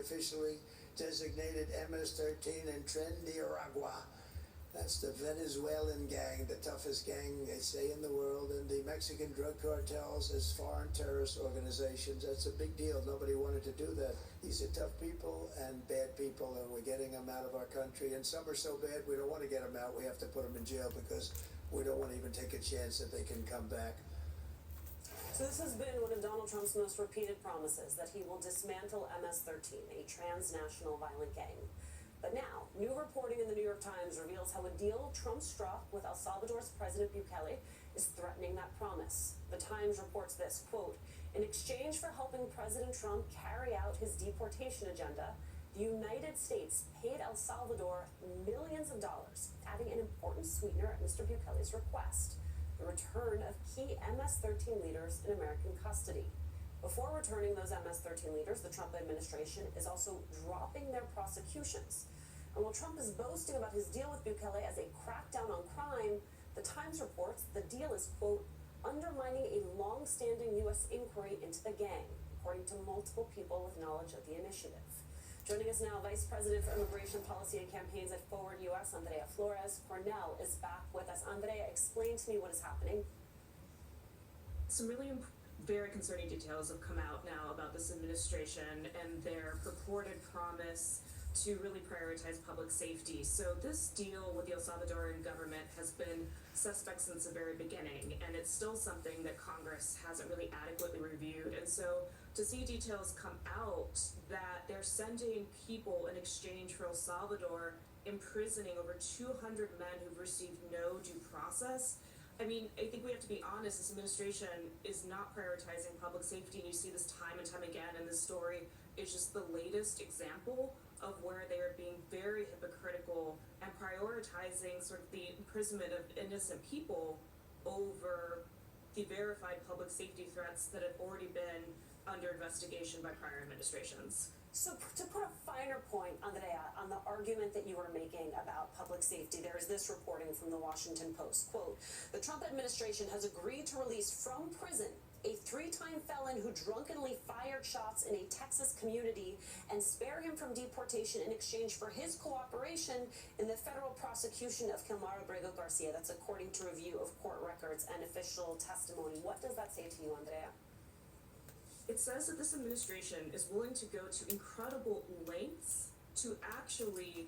Officially designated MS-13 in Tren de Aragua. That's the Venezuelan gang, the toughest gang, they say, in the world, and the Mexican drug cartels as foreign terrorist organizations. That's a big deal. Nobody wanted to do that. These are tough people and bad people, and we're getting them out of our country. And some are so bad, we don't want to get them out. We have to put them in jail because we don't want to even take a chance that they can come back. So this has been one of Donald Trump's most repeated promises, that he will dismantle MS-13, a transnational violent gang. But now, new reporting in the New York Times reveals how a deal Trump struck with El Salvador's President Bukele is threatening that promise. The Times reports this, quote, "In exchange for helping President Trump carry out his deportation agenda, the United States paid El Salvador millions of dollars, adding an important sweetener at Mr. Bukele's request: the return of key MS-13 leaders in American custody. Before returning those MS-13 leaders, the Trump administration is also dropping their prosecutions. And while Trump is boasting about his deal with Bukele as a crackdown on crime, the Times reports the deal is, quote, undermining a long-standing U.S. inquiry into the gang, according to multiple people with knowledge of the initiative. Joining us now, Vice President for Immigration Policy and Campaigns at Forward U.S., Andrea Flores Cornell, is back with us. Andrea, explain to me what is happening. Some really very concerning details have come out now about this administration and their purported promise to really prioritize public safety. So this deal with the El Salvadoran government has been suspect since the very beginning, and it's still something that Congress hasn't really adequately reviewed. And so to see details come out that they're sending people in exchange for El Salvador, imprisoning over 200 men who've received no due process, I mean, I think we have to be honest, this administration is not prioritizing public safety, and you see this time and time again, and this story is just the latest example of where they are being very hypocritical and prioritizing sort of the imprisonment of innocent people over the verified public safety threats that have already been under investigation by prior administrations. So to put a finer point, Andrea, on the argument that you were making about public safety, there is this reporting from the Washington Post, quote, "The Trump administration has agreed to release from prison a 3-time felon who drunkenly fired shots in a Texas community and spare him from deportation in exchange for his cooperation in the federal prosecution of Kilmar Abrego Garcia." That's according to review of court records and official testimony. What does that say to you, Andrea? It says that this administration is willing to go to incredible lengths to actually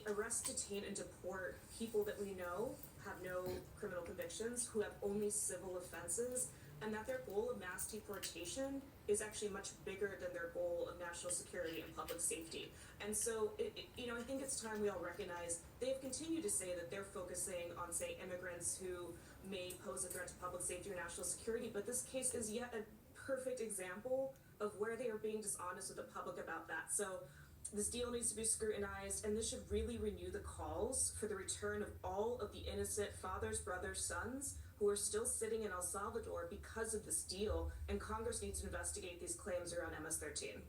arrest, detain, and deport people that we know have no criminal convictions, who have only civil offenses, and that their goal of mass deportation is actually much bigger than their goal of national security and public safety. And so, I think it's time we all recognize they've continued to say that they're focusing on, say, immigrants who may pose a threat to public safety or national security, but this case is yet a perfect example of where they are being dishonest with the public about that. So this deal needs to be scrutinized, and this should really renew the calls for the return of all of the innocent fathers, brothers, sons who are still sitting in El Salvador because of this deal, and Congress needs to investigate these claims around MS-13.